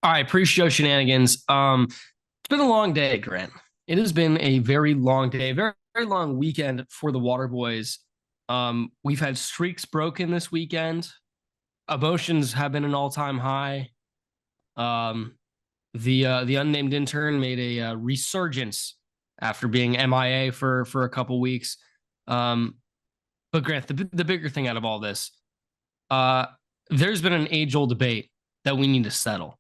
All right, pre-show shenanigans. It's been a long day, Grant. It has been a very long day, very, very long weekend for the Water Boys. We've had streaks broken this weekend. Emotions have been an all-time high. Um, the unnamed intern made a resurgence after being MIA for a couple weeks. Um, but Grant, the bigger thing out of all this, uh, there's been an age-old debate that we need to settle.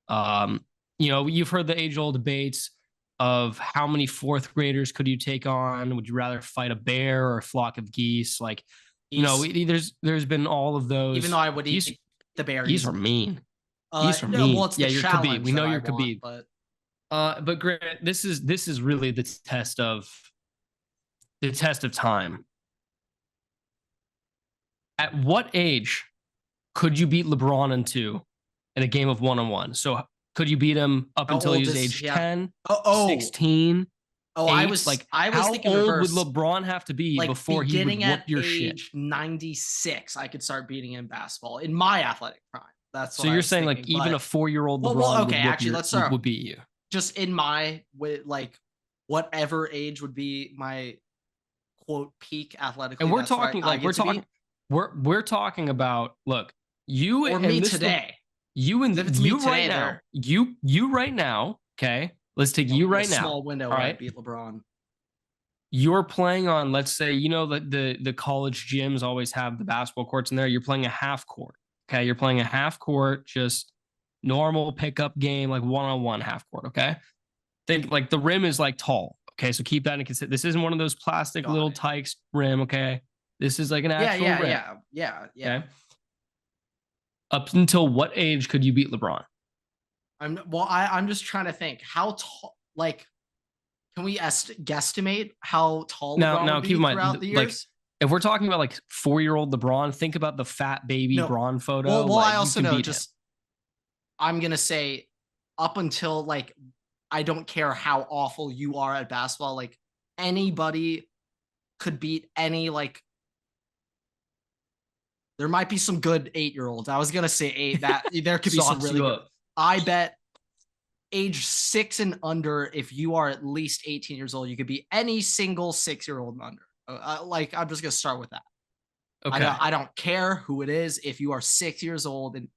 Um, you've heard the age-old debates of how many fourth graders could you take on? Would you rather fight a bear or a flock of geese? Like, Geese. there's been all of Even those. though I would Geese, eat the bear geese are easily. mean. Geese are No, well, mean. it's Yeah, the you're Khabib. We challenge know that I you're want, Khabib. but But Grant, this is really the test of time. At what age could you beat LeBron in a game of one-on-one? So could you beat him up how until he old was is age he have? 10, Oh, oh, 16, oh! I 8? was Like, I was how thinking old would reverse. LeBron have to be Like before he would beginning whoop at your shit? age 96, I could start beating him in basketball in my athletic prime. That's So what I you're was saying like thinking. even a But 4-year-old well, LeBron would okay. whoop Actually, your let's start would beat you. just in my with like whatever age would be my quote peak And athletically. we're That's what talking I like get to be, we're talking about, look, you or and me this Le, today. you and If it's me you right today, now, there you right now, okay? Let's take only you be a right now. small window All where I right. beat LeBron. You're playing on, let's say, the college gyms always have the basketball courts in there. You're playing a half court. Okay. You're playing a half court, just normal pickup game, like one-on-one half court. Okay. Think like the rim is like tall. Okay. So keep that in consideration. This isn't one of those plastic Got little it. tykes rim. Okay. This is like an Yeah, actual yeah, rim. yeah, yeah, yeah. Okay. Up until what age could you beat LeBron? I'm just trying to think how tall. Like, can we guesstimate how tall LeBron Now would keep in be mind, throughout the like, years? if we're talking about like 4-year-old LeBron, think about the fat baby No. Braun Well, photo. well, I Like, you also can know beat him. just I'm gonna say up until like I don't care how awful you are at basketball, like anybody could beat any like there might be some good 8-year-olds. I was gonna say eight. That there could be some Sauce really you good. up. I bet age 6 and under, if you are at least 18 years old, you could be any single 6-year-old and under. Like I'm just gonna start with that. Okay. I don't care who it is. If you are 6 years old and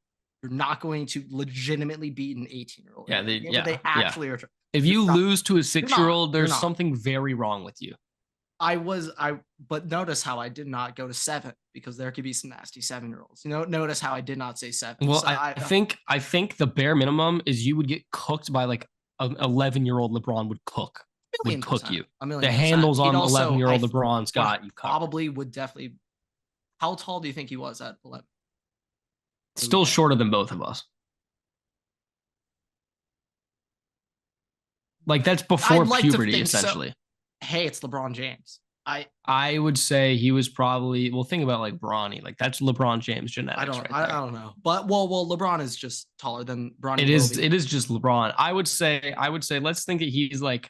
you're not going to legitimately beat an 18-year-old, Yeah. where they Yeah. actually are. If You're you not. lose to a You're not. 6-year-old, You're there's not. something very wrong with you. But notice how I did not go to 7 because there could be some nasty 7-year-olds. Notice how I did not say 7. Well, So I think the bare minimum is you would get cooked by like an 11-year-old LeBron would million cook percent, you. a The million percent. handles He'd on also, 11-year-old LeBron's got you covered. probably would definitely. How tall do you think he was at 11? Still shorter than both of us. Like, that's before I'd like to puberty, think so. essentially. Hey, it's LeBron James. I would say he was probably, well, think about like Bronny. Like, that's LeBron James genetics right I there. don't know, but LeBron is just taller than Bronny. It is just LeBron. I would say let's think that he's like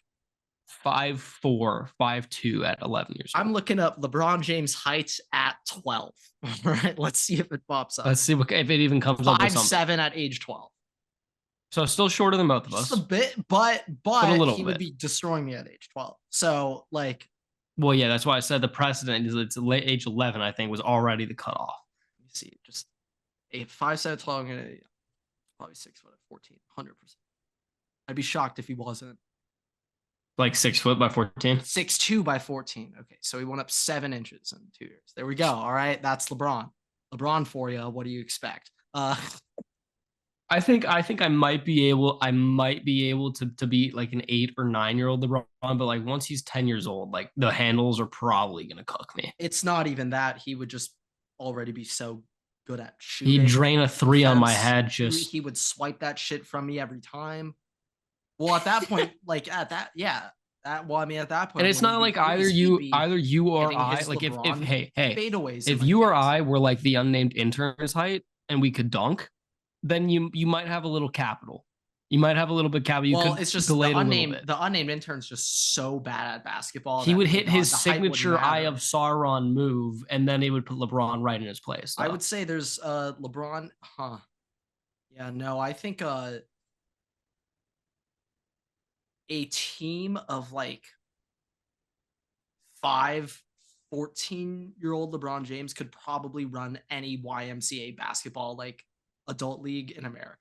5'4", 5'2" at 11 years old. I'm looking up LeBron James height at 12. All right, let's see if it pops up. Let's see if it even comes up with something. 5'7" at age 12. So still shorter than both of us. Just a bit, but a little he bit. would be destroying me at age 12. So like, Well, yeah, that's why I said the precedent is it's late age 11. I think was already the cutoff. let me see, just 5'7", 12, I'm gonna probably 6 foot at 14, 100%. I'd be shocked if he wasn't. Like 6 foot by 14. 6'2" by 14. Okay, so he went up 7 inches in 2 years. There we go. All right, that's LeBron. LeBron for you. What do you expect? I think I might be able to beat like an 8 or 9-year-old LeBron, but like once he's 10 years old, like the handles are probably gonna cook me. It's not even that. He would just already be so good at shooting. He'd drain a 3 on my head. He would swipe that shit from me every time. Well, at that point, like at that, yeah. Well, I mean, at that point, And it's not like either you or I, like if hey fadeaways, if you or I were like the unnamed intern's height and we could dunk, then you might have a little capital. You might have a little bit of capital. Well, it's just the unnamed intern's just so bad at basketball. He would hit his signature Eye of Sauron move, and then he would put LeBron right in his place. I would say there's LeBron, Yeah, no, I think a team of like 5 14-year-old LeBron James could probably run any YMCA basketball like adult league in America.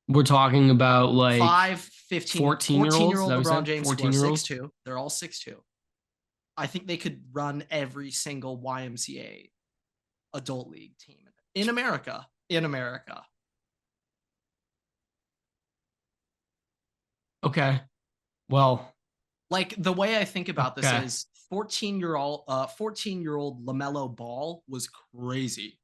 We're talking about like 5, 15, 14-year-olds. Is that 14-year-old what you LeBron said? James who are 14-year-olds? 6'2". They're all 6'2". I think they could run every single YMCA adult league team in America. In America. Okay. Well, Like the way I think about this okay. is 14-year-old LaMelo Ball was crazy.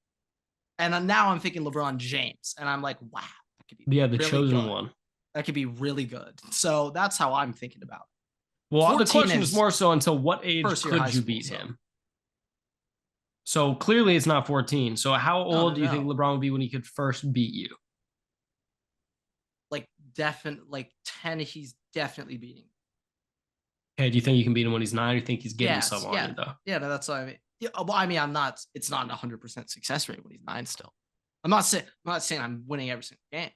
And now I'm thinking LeBron James and I'm like, wow, that could be Yeah, the really chosen good. one. That could be really good. So that's how I'm thinking about it. Well, the 14 question is is more so until what age first year high could you school, beat so. him? So clearly it's not 14. So how old do you think No. LeBron would be when he could first beat you? Like 10, he's definitely beating. Okay, do you think you can beat him when he's 9 or you think he's getting Yes, some on yeah. you though? Yeah, no, that's what I mean. Yeah, well, I mean, it's not 100% success rate when he's 9 still. I'm not saying I'm winning every single game.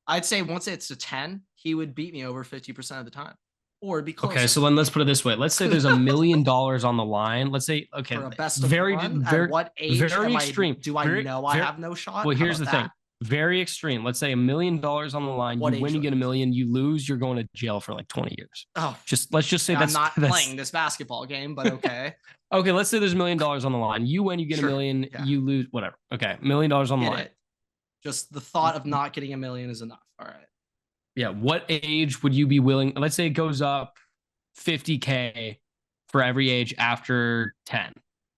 I'd say once it's a 10, he would beat me over 50% of the time. Or it'd be closer. Okay, so then let's put it this way. Let's say there's $1 million on the line. Let's say, okay, For a best of very, one, very, at what age very extreme. do I very, know I very, have no shot? well, How here's the about thing. that? Very extreme. Let's say $1 million on the line. What You win, age you get range? $1 million. You lose, you're going to jail for like 20 years. Oh, Let's just say I'm that's not playing this basketball game, but okay. Okay, let's say there's $1 million on the line. You win, you get Sure, $1 million. yeah. You lose, whatever. Okay, $1 million on the Get line. it. Just the thought of not getting $1 million is enough. All right. Yeah. What age would you be willing? Let's say it goes up 50K for every age after 10.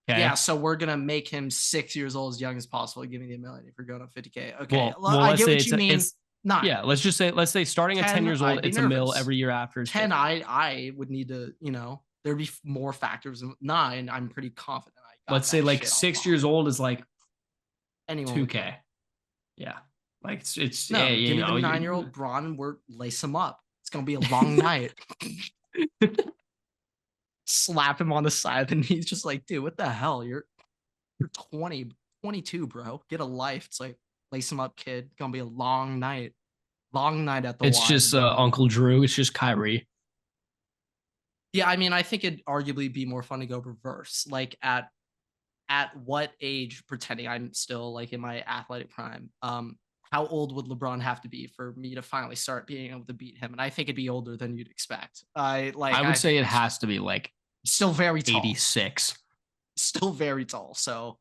Okay. Yeah, so we're gonna make him 6 years old, as young as possible. Give me the $1 million if you're going up 50K. Okay, Well, I let's get say what you mean. it's 9. yeah. Let's say starting at 10 years old, I'd be it's $1 million nervous. every year after. 10, I would need to, there'd be more factors. 9, I'm pretty confident. Let's say like 6 years old is like anyone 2K. Yeah, like it's no. yeah, Give me the 9-year-old Braun. We're lace him up. It's gonna be a long night. Slap him on the side, and he's just like, dude, what the hell? You're 20, 22, bro. Get a life. It's like lace him up, kid. It's gonna be a long night. Long night at the It's just Uncle Drew. It's just Kyrie. Yeah, I mean, I think it'd arguably be more fun to go reverse. Like at what age, pretending I'm still like in my athletic prime, how old would LeBron have to be for me to finally start being able to beat him? And I think it'd be older than you'd expect. I would say it has to be like still very tall. 86. Still very tall. So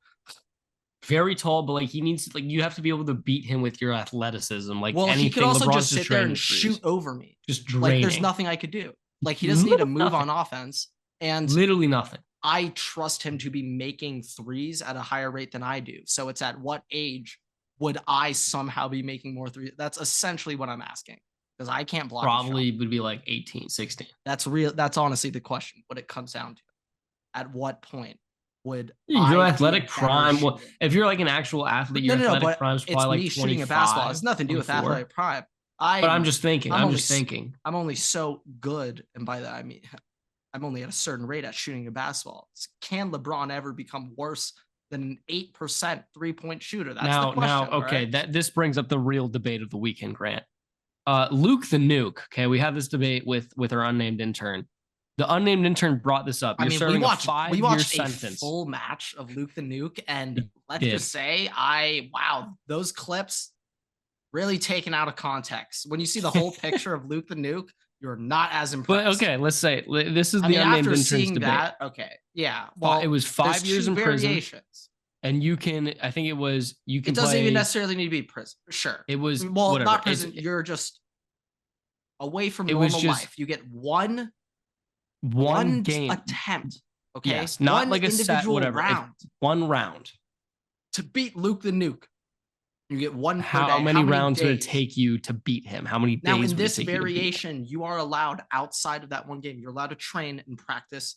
very tall, but like he needs like you have to be able to beat him with your athleticism. Like well, anything, he could also LeBron's just sit there and shoot over me. Just draining. Like there's nothing I could do. Like he doesn't need to move on offense. And literally nothing. I trust him to be making threes at a higher rate than I do. So it's at what age would I somehow be making more threes? That's essentially what I'm asking because I can't block. Probably would be like 18, 16. That's real. That's honestly the question. What it comes down to. At what point would your athletic prime? Well, if you're like an actual athlete, your athletic prime is probably like 25. Shooting a basketball. It has nothing to do with athletic prime. But I'm just thinking. I'm only so good, and by that I mean I'm only at a certain rate at shooting a basketball. Can LeBron ever become worse than an 8% 3-point shooter? That's the question. Okay, right? This brings up the real debate of the weekend, Grant. Luke the Nuke. Okay, we have this debate with our unnamed intern. The unnamed intern brought this up. You're serving a 5-year sentence. A full match of Luke the Nuke, and let's just say, those clips really taken out of context. When you see the whole picture of Luke the Nuke, you're not as impressed. But okay, let's say this is the unnamed intern's debate. That, okay, yeah. Well, it was 5 years in prison. And you can, I think it was, you can. It doesn't even necessarily need to be prison. Sure, it was whatever. Not prison. You're just away from normal life. You get one game attempt. Okay, yes, not like a set, whatever. Round. One round to beat Luke the Nuke. You get one. How many rounds would it take you to beat him? How many days? Now, in this variation, you are allowed outside of that one game. You're allowed to train and practice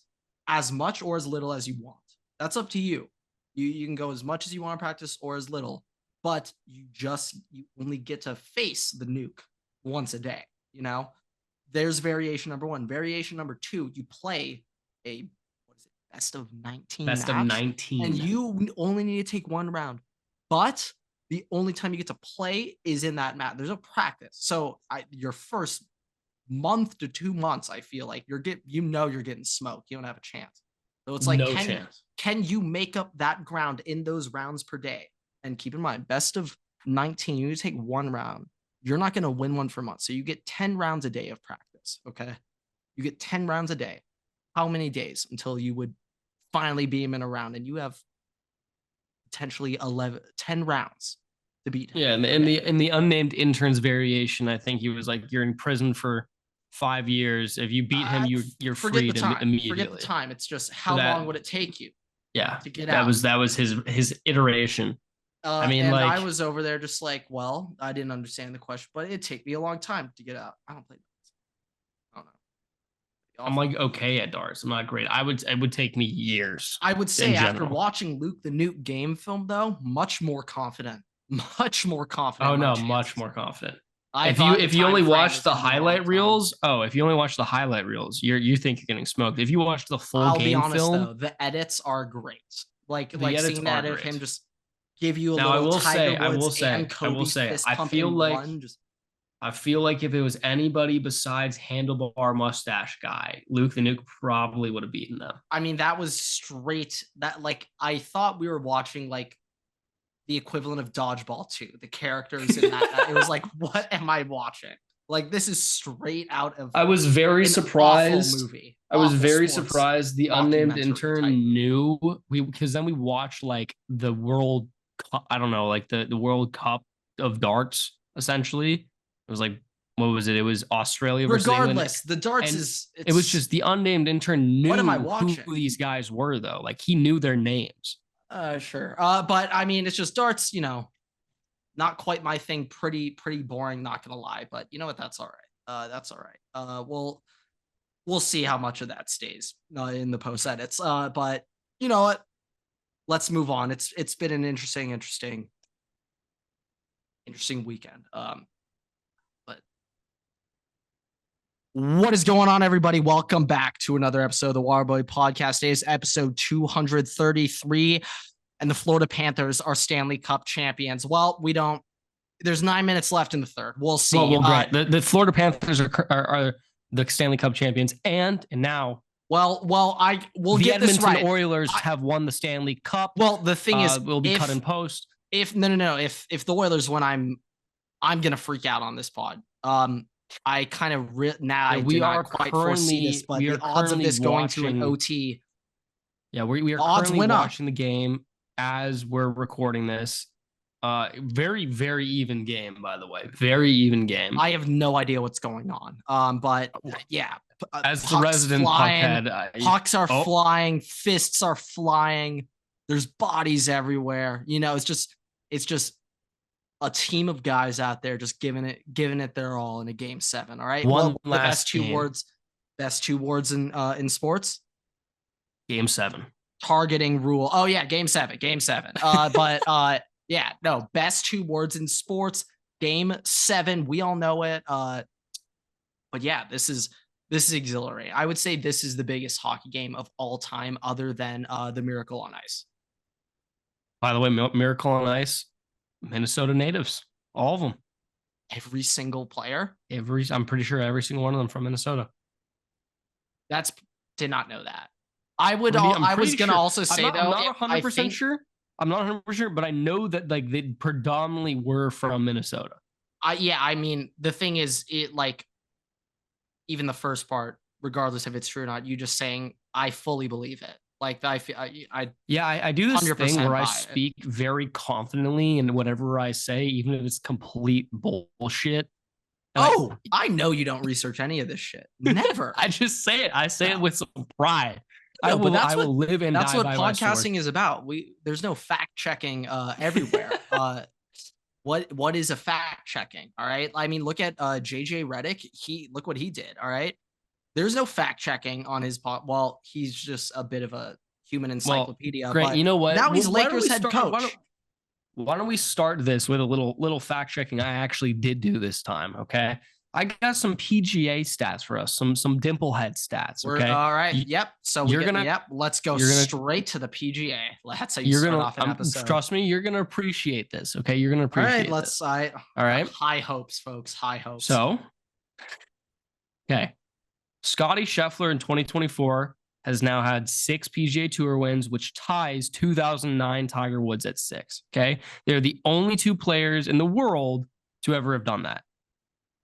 as much or as little as you want. That's up to you. You can go as much as you want to practice or as little, but you only get to face the Nuke once a day. There's variation number 1. Variation number 2, you play a best of 19 match, 19, and you only need to take one round, but the only time you get to play is in that match. There's no practice. So your first month to 2 months, I feel like you're getting smoked. You don't have a chance. So it's like, no chance. Can you make up that ground in those rounds per day? And keep in mind, best of 19, you take one round. You're not going to win one for months. So you get 10 rounds a day of practice. Okay. You get 10 rounds a day. How many days until you would finally beat him in a round? And you have potentially 10 rounds to beat him. Yeah. In the unnamed interns variation, I think he was like, you're in prison for 5 years. If you beat him, you're freed immediately. Forget the time. It's just how long would it take you? Yeah. To get out. That was his iteration. I mean, and like, I was over there just like, well, I didn't understand the question, but it'd take me a long time to get out. I don't play darts. I don't know. I'm like okay at darts. I'm not great. It would take me years. I would say after watching Luke the Nuke game film, though, much more confident. Much more confident. Oh no, much more confident. If you only watch the highlight reels, you think you're getting smoked. If you watch the full game film, though, the edits are great. Like seeing that of him just give you a little. I will say, I feel like if it was anybody besides handlebar mustache guy, Luke the Nuke probably would have beaten them. I mean, that was straight. That like I thought we were watching like the equivalent of Dodgeball 2. The characters in that it was like, what am I watching? Like this is straight out of. I was very surprised. Movie. I was very surprised the unnamed intern knew because then we watched like the World Cup, I don't know, like the World Cup of darts, essentially. It was like, what was it? It was Australia versus Regardless, England. The darts it was just the unnamed intern knew what am I watching? Who these guys were, though. Like he knew their names. Sure. But I mean, it's just darts, not quite my thing. Pretty boring, not gonna lie. But you know what? That's all right. That's all right. We'll see how much of that stays in the post edits. But you know what? Let's move on. It's been an interesting weekend. But what is going on, everybody? Welcome back to another episode of the Waterboy Podcast. Today is episode 233, and the Florida Panthers are Stanley Cup champions. Well, we don't. There's 9 minutes left in the third. We'll see. Well, great. The Florida Panthers are the Stanley Cup champions, and now. We'll the get Edmonton this right. Oilers have won the Stanley Cup. Well, the thing is, will be cut in post. If the Oilers win, I'm gonna freak out on this pod. I kind of we are quite foresee this, but the odds of this going to an OT. Yeah, we are currently watching the game as we're recording this. Very, very even game, by the way. Very even game. I have no idea what's going on. But yeah. As the resident puckhead, pucks are flying, fists are flying. There's bodies everywhere. It's just a team of guys out there just giving it their all in a game 7. All right. Best two words in sports. Game 7. Targeting rule. Oh yeah, game 7. But yeah, no, best 2 words in sports. Game 7. We all know it. But yeah, this is exhilarating. I would say this is the biggest hockey game of all time, other than the Miracle on Ice. By the way, Miracle on Ice, Minnesota natives, all of them. Every single player. I'm pretty sure every single one of them from Minnesota. Did not know that. I was gonna also say I'm not 100% sure. I'm not 100% sure, but I know that like they predominantly were from Minnesota. Yeah, I mean the thing is, it like. Even the first part, regardless if it's true or not, you just saying, I fully believe it. Like I do this thing where I speak very confidently in whatever I say, even if it's complete bullshit. I know you don't research any of this shit. Never. I just say it. I say it with some pride. No, I will live and die by my sword. That's what podcasting is about. There's no fact checking everywhere. What is a fact checking? All right. I mean, look at JJ Redick. Look what he did. All right. There's no fact checking on his pod. Well, he's just a bit of a human encyclopedia. Well, great. You know what? Now he's Lakers head coach. Why don't we start this with a little fact checking I actually did do this time? Okay. I got some PGA stats for us, some dimple head stats. We're Okay, all right. Yep. So you're gonna yep. Let's go you're gonna straight to the PGA. That's how you you're start gonna off an episode. trust me, you're gonna appreciate this. Okay, you're gonna All right. appreciate this. Let's. I All right. high hopes, folks. High hopes. So, okay, Scotty Scheffler in 2024 has now had 6 PGA Tour wins, which ties 2009 Tiger Woods at 6. Okay, they're the only 2 players in the world to ever have done that.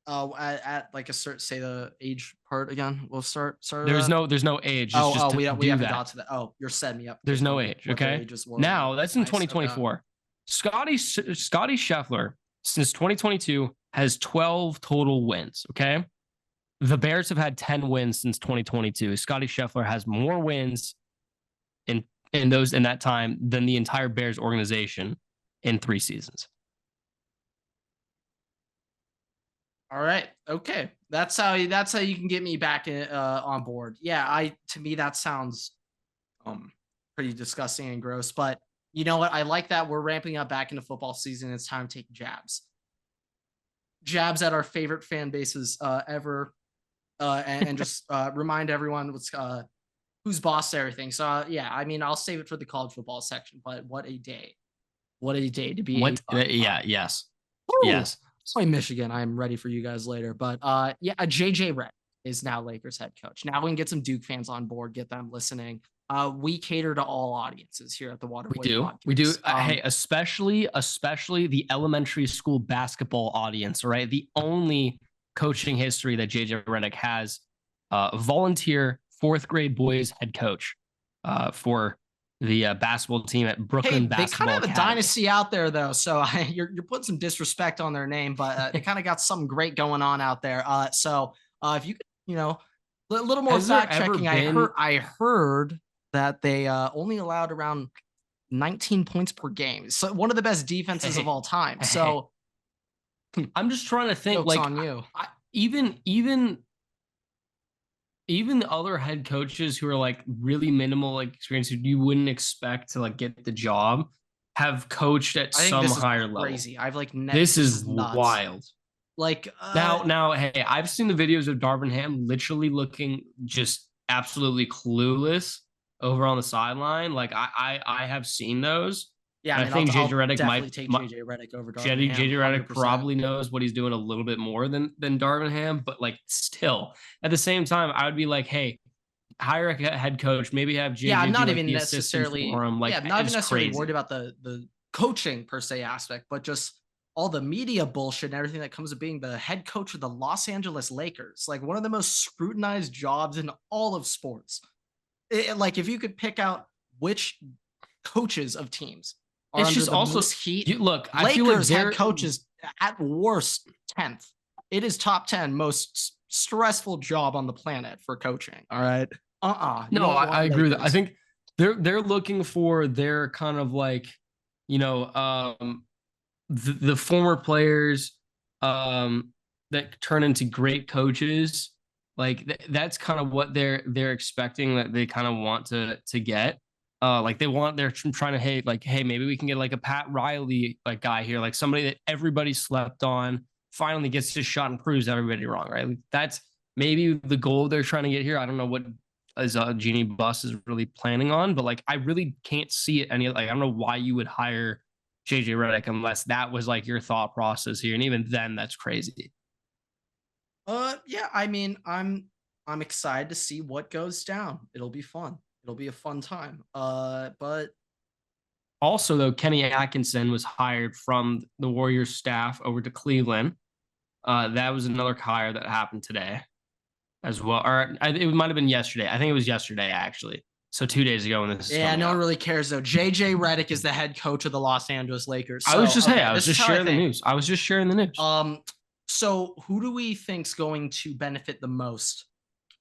At like a certain, say the age part again. We'll start. There's no age. We haven't got to that. Oh, you're setting me up. There's no age. Okay. Now that's in 2024. Okay. Scotty Scheffler since 2022 has 12 total wins. Okay. The Bears have had 10 wins since 2022. Scotty Scheffler has more wins in that time than the entire Bears organization in 3 seasons. All right. Okay. That's how you can get me back on board. Yeah, to me that sounds pretty disgusting and gross, but you know what? I like that we're ramping up back into football season. It's time to take jabs. Jabs at our favorite fan bases ever. And just remind everyone who's boss to everything. So yeah, I mean, I'll save it for the college football section, but what a day. What a day to be. Yes. Woo! Yes. Play Michigan. I'm ready for you guys later. But JJ Redick is now Lakers head coach. Now we can get some Duke fans on board, get them listening. We cater to all audiences here at the Waterboy Podcast. We do. Hey, especially the elementary school basketball audience, right? The only coaching history that JJ Redick has, volunteer 4th grade boys head coach for the basketball team at Brooklyn Basketball They kind of have Academy. a dynasty out there, though. So you're putting some disrespect on their name, but they kind of got something great going on out there. So if you could, a little more fact checking, I heard that they only allowed around 19 points per game. So one of the best defenses of all time. So I'm just trying to think, like, on you. Even the other head coaches who are like really minimal like experience, who you wouldn't expect to like get the job, have coached at some higher level. Crazy. I've like this is wild. Like now, hey, I've seen the videos of Darvin Ham literally looking just absolutely clueless over on the sideline. Like I have seen those. Yeah, I think JJ Redick might take JJ Redick over Darvin Ham. JJ Redick probably knows what he's doing a little bit more than Darvin Ham, but like still, at the same time, I would be like, hey, hire a head coach, maybe have JJ. Yeah, I'm not be, even like, necessarily for him. Like, yeah, not even necessarily worried about the coaching per se aspect, but just all the media bullshit and everything that comes with being the head coach of the Los Angeles Lakers, like one of the most scrutinized jobs in all of sports. Like if you could pick out which coaches of teams. It's just also heat. Look, I feel like head coaches at worst 10th. It is top 10 most stressful job on the planet for coaching. All right. No, I agree with that. I think they're looking for their kind of like, the former players that turn into great coaches. Like that's kind of what they're expecting, that they kind of want to get. Like they're trying to, hey, maybe we can get like a Pat Riley like guy here, like somebody that everybody slept on, finally gets his shot and proves everybody wrong, right? Like that's maybe the goal they're trying to get here. I don't know what Jeannie Buss is really planning on, but like I really can't see it any. Like I don't know why you would hire JJ Redick unless that was like your thought process here, and even then, that's crazy. Yeah, I mean, I'm excited to see what goes down. It'll be fun. It'll be a fun time. But also though, Kenny Atkinson was hired from the Warriors staff over to Cleveland. That was another hire that happened today as well. Or it might have been yesterday. I think it was yesterday actually. So 2 days ago when this is no one really cares though. JJ Redick is the head coach of the Los Angeles Lakers. So, I was just sharing the news. I was just sharing the news. So who do we think's going to benefit the most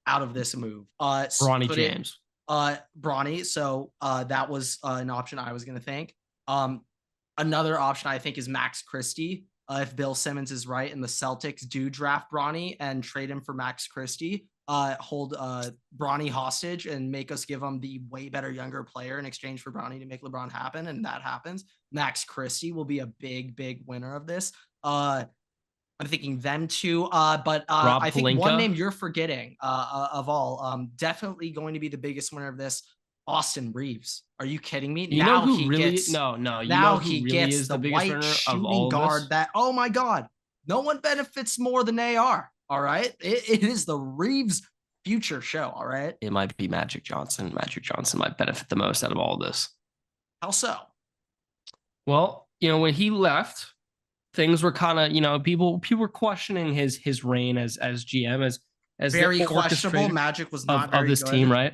out of this move? Bronny James. Bronny. So that was an option I was going to think. Another option I think is Max Christie. If Bill Simmons is right and the Celtics do draft Bronny and trade him for Max Christie, hold Bronny hostage and make us give him the way better younger player in exchange for Bronny to make LeBron happen, and that happens. Max Christie will be a big winner of this. I'm thinking them too. But Rob I think one Pelinka. name you're forgetting of all, definitely going to be the biggest winner of this, Austin Reeves. Are you kidding me? You know who really? No. You know Now who he really gets is the the biggest white winner of shooting all of guard this? that, oh my God, no one benefits more than they are. All right. It is the Reeves future show. All right. It might be Magic Johnson. Magic Johnson might benefit the most out of all of this. How so? Well, when he left, things were kind of, people were questioning his reign as GM, as the Very questionable. orchestrator Magic was not of very this good. team, right?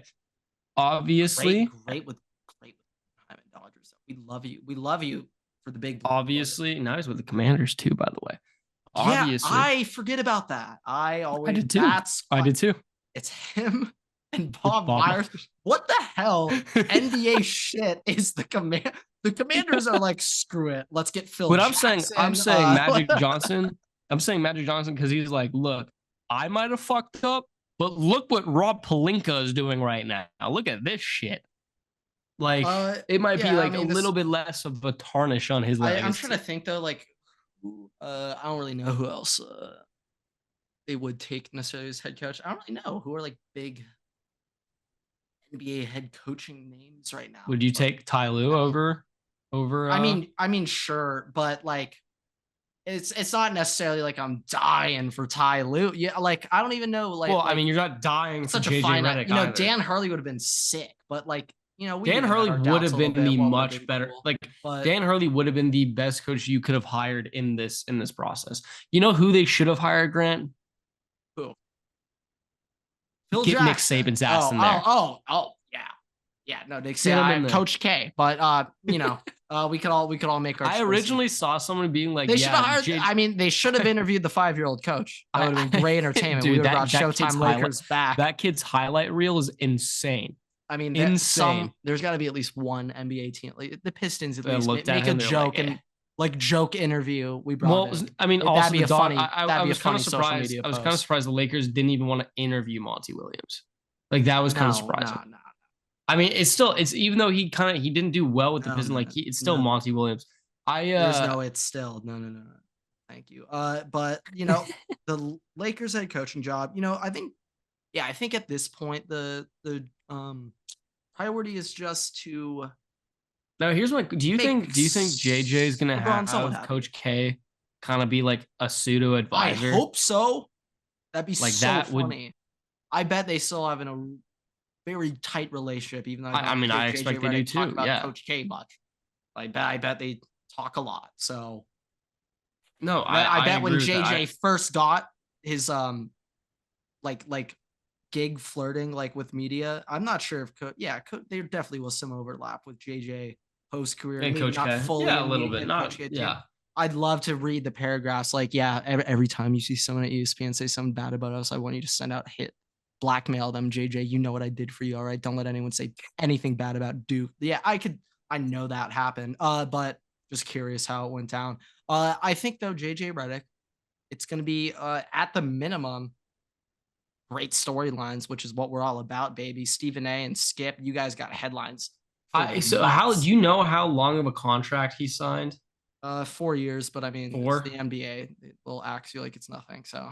Obviously, great with Diamond Dodgers. We love you. We love you for the big. obviously, now he's with the Commanders too, by the way. Yeah, Obviously, I forget about that. I did too. I did too. It's him and Bob Bob Myers. What the hell NBA shit is the command? The Commanders are like, screw it. Let's get Phil But Jackson. I'm saying Magic Johnson. I'm saying Magic Johnson because he's like, look, I might have fucked up, but look what Rob Pelinka is doing right now. Look at this shit. Like, it might be like a little bit less of a tarnish on his legacy. I'm trying to think though, like, I don't really know who else they would take necessarily as head coach. I don't really know who are like big NBA head coaching names right now. Would you take Ty Lue over? I mean, sure, but like, it's not necessarily like I'm dying for Ty Lue. Yeah, like I don't even know. Like, well, I mean, you're not dying for JJ Redick. You know, Dan Hurley would have been sick, but like, Dan Hurley would have been the much better. Like, Dan Hurley would have been the best coach you could have hired in this process. You know who they should have hired, Grant? Who? Phil Get Jackson. Nick Saban's ass in there. Yeah. No, Nick Saban, Coach K. But we could all make our. I originally saw someone being like, they should have hired. I mean, they should have interviewed the 5-year-old coach. That would have been great entertainment. Dude, we would have brought Showtime Lakers back. That kid's highlight reel is insane. I mean, insane. There's got to be at least one NBA team, like the Pistons, at least make a joke and like joke interview. We brought. Well, I mean, also that'd be funny. I was kind of surprised. I was kind of surprised the Lakers didn't even want to interview Monty Williams. Like that was kind of surprising. No. I mean, it's even though he didn't do well with the Pistons. Like it's still Monty Williams. It's still no. Thank you. But the Lakers head coaching job. I think at this point the priority is just to. Now here's my. Do you think JJ is gonna have Coach K kind of be like a pseudo advisor? I hope so. That'd be like so that funny. I bet they still have a very tight relationship, even though I expect they do too. About Coach K much. I bet they talk a lot. So no, I bet when JJ first got his like gig flirting like with media, I'm not sure if there definitely was some overlap with JJ post career and Coach not K. fully, a little bit, not I'd love to read the paragraphs. Like, every time you see someone at ESPN say something bad about us, I want you to send out blackmail them. JJ, you know what I did for you. All right. Don't let anyone say anything bad about Duke. Yeah, I know that happened. But just curious how it went down. I think though, JJ Redick, it's going to be at the minimum great storylines, which is what we're all about, baby. Stephen A and Skip, you guys got headlines. So how do you know how long of a contract he signed? 4 years, but I mean, it's the NBA. They'll axe you like it's nothing. So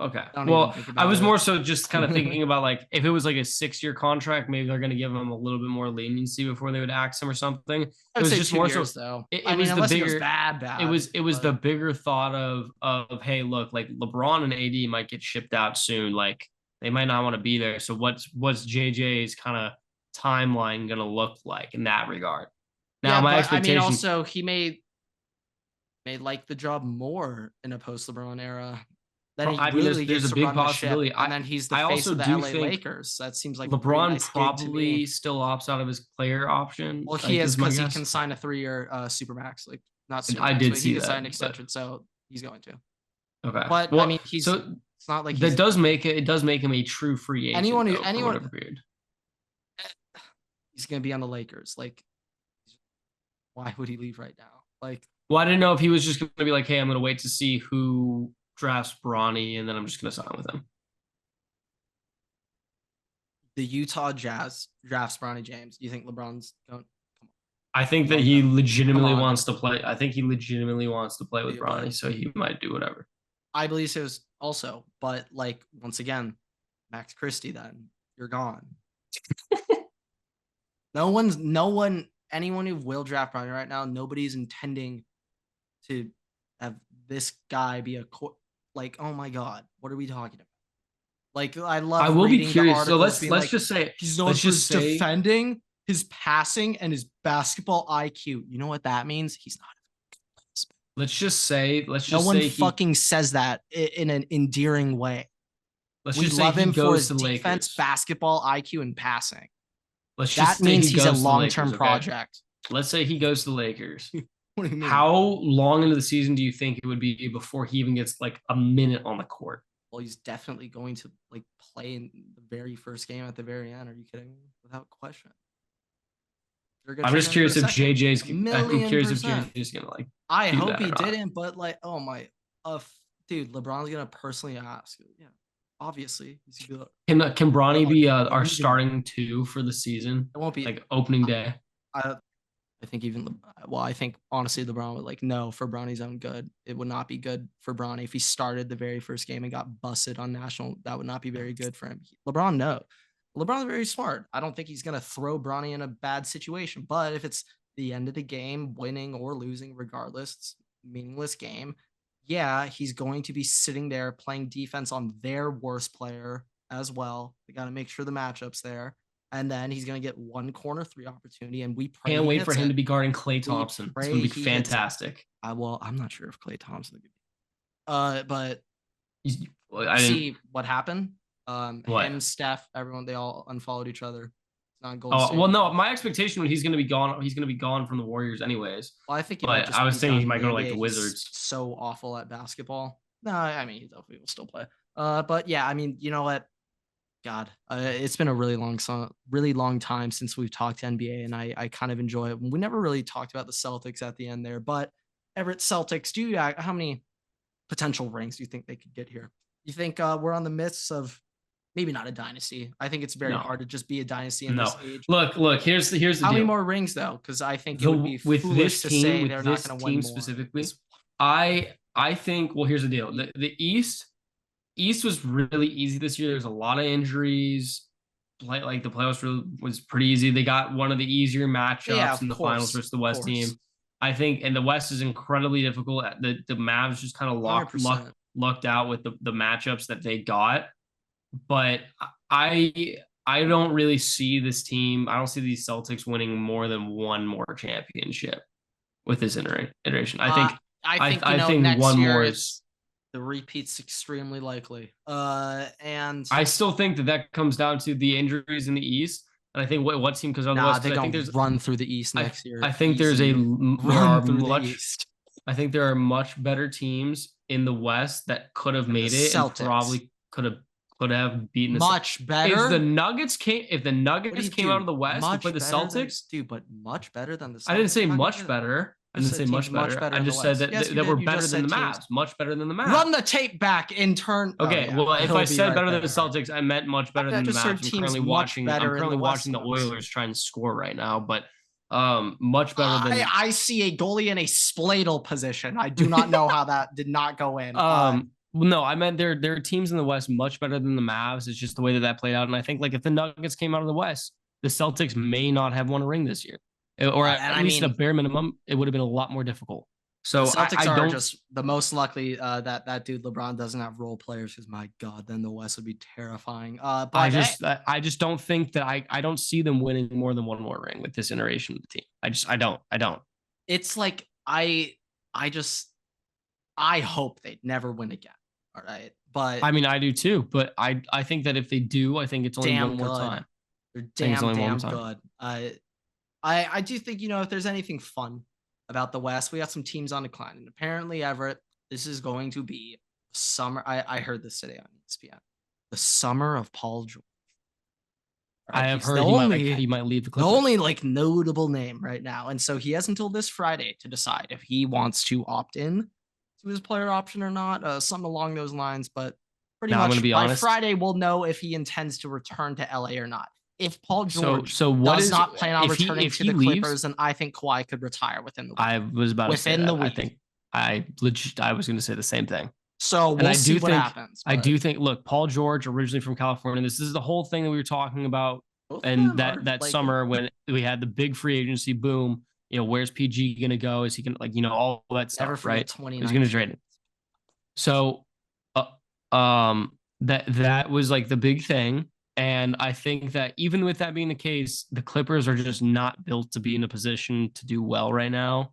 okay. Well, I was more so just kind of thinking about like if it was like a 6-year contract, maybe they're going to give him a little bit more leniency before they would axe him or something. It was just more so though. It was the bigger bad. It was the bigger thought of hey, look, like LeBron and AD might get shipped out soon. Like they might not want to be there. So what's JJ's kind of timeline going to look like in that regard? Now my expectation. I mean, also he may like the job more in a post LeBron era. There's a big possibility. And then he's the face of the LA Lakers. That seems like LeBron probably still opts out of his player option. Well, he is because he can sign a 3-year supermax. Like not supermax, I did see he that. Can sign an extension, so he's going to. Okay, but I mean, it's not like that does make him a true free agent. Anyone he's going to be on the Lakers. Like, why would he leave right now? Like, well, I didn't know if he was just going to be like, hey, I'm going to wait to see who drafts Bronny, and then I'm just going to sign with him. The Utah Jazz drafts Bronny James. Do you think LeBron's going? I think that he legitimately wants to play. I think he legitimately wants to play with Bronny, so he might do whatever. I believe so also, but like once again, Max Christie, then you're gone. Anyone who will draft Bronny right now, nobody's intending to have this guy be like, oh my God, what are we talking about? Like, I love I will be reading the curious. So articles let's being just say he's known let's for just his say defending, his passing, and his basketball IQ. You know what that means? He's not. let's No just one say he fucking says that in an endearing way. let's We just say love he him for goes his to the defense, Lakers. basketball IQ, and passing. Let's That just say means he he's a goes to the long-term Lakers, okay? project. Let's say he goes to the Lakers. What do you mean? How long into the season do you think it would be before he even gets like a minute on the court? Well, he's definitely going to like play in the very first game at the very end. Are you kidding me? Without question. I'm just curious if JJ's. I'm curious if %. JJ's gonna like. I do hope that he or not. didn't, but like, oh my, dude, LeBron's gonna personally ask. Yeah, obviously he's good. Can Bronny be our even- starting two for the season? It won't be Like opening day. I think I think honestly LeBron would like no for Bronny's own good. It would not be good for Bronny if he started the very first game and got busted on national. That would not be very good for him. LeBron, no. LeBron's very smart. I don't think he's gonna throw Bronny in a bad situation. But if it's the end of the game, winning or losing, regardless, it's a meaningless game. Yeah, he's going to be sitting there playing defense on their worst player as well. They got to make sure the matchup's there. And then he's going to get one corner three opportunity. And we pray Can't he wait for hits him it. to be guarding Klay Thompson. It's pray going to be he hits it. fantastic. Well, I'm not sure if Klay Thompson could be. But I see what happened. What? Him, Steph, everyone, they all unfollowed each other. It's not goal. Oh well, no. My expectation when he's going to be gone. He's going to be gone from the Warriors anyways. Well, I think. But I was thinking he might go to like the Wizards. He's so awful at basketball. No, I mean he definitely will still play. But yeah, I mean, you know what? God, it's been a really long time since we've talked NBA, and I kind of enjoy it. We never really talked about the Celtics at the end there, but Everett Celtics, how many potential rings do you think they could get here? You think we're on the midst of maybe not a dynasty? I think it's very hard to just be a dynasty in this age. Look. Here's the deal. How many more rings though? Because I think it would be with foolish this team, to say with they're this not going to team win more. specifically. I think. Well, here's the deal. The East was really easy this year. There's a lot of injuries. Like the playoffs was pretty easy. They got one of the easier matchups in the finals versus the West team. I think, and the West is incredibly difficult. The Mavs just kind of lucked out with the matchups that they got. But I don't really see this team. I don't see these Celtics winning more than one more championship with this iteration. I think next one year more is. The repeat's extremely likely. And I still think that comes down to the injuries in the East. And I think what team comes out of the West. They're going to run through the East next year. I think there's the East. I think there are much better teams in the West that could have made it and probably could have beaten the much better. If the Nuggets came out of the West and played the Celtics, but much better than the Celtics. I didn't say much better. I didn't say much better. I just said that we're better than the Mavs. Much better than the Mavs. Run the tape back in turn. Okay, well, if I said better than the Celtics, I meant much better than the Mavs. I'm currently watching the Oilers try and score right now, but much better than. I see a goalie in a spladle position. I do not know how that did not go in. No, I meant there are teams in the West much better than the Mavs. It's just the way that played out, and I think like if the Nuggets came out of the West, the Celtics may not have won a ring this year. Or at least at a bare minimum, it would have been a lot more difficult. So the Celtics are just the most likely that dude LeBron doesn't have role players because my God, then the West would be terrifying. But I just don't think that I don't see them winning more than one more ring with this iteration of the team. I don't. It's like I hope they never win again. All right, but I mean I do too. But I think that if they do, I think it's only one more time. They're damn good. I do think, if there's anything fun about the West, we got some teams on decline. And apparently, Everett, this is going to be summer. I heard this today on ESPN. The summer of Paul George. Right? I have heard he might leave the Clippers. The only notable name right now. And so he has until this Friday to decide if he wants to opt in to his player option or not. Something along those lines. But pretty much by Friday, we'll know if he intends to return to LA or not. If Paul George does not plan on returning to the Clippers, then I think Kawhi could retire within the week. I was about to say that. I think I was going to say the same thing. So And we'll see what happens. I do think, look, Paul George, originally from California, this is the whole thing that we were talking about. Both of And them are that like, summer when we had the big free agency boom, where's PG going to go? Is he going to, all that never stuff, forget right? 2019. He's going to trade him. So, that was like the big thing. And I think that even with that being the case, the Clippers are just not built to be in a position to do well right now.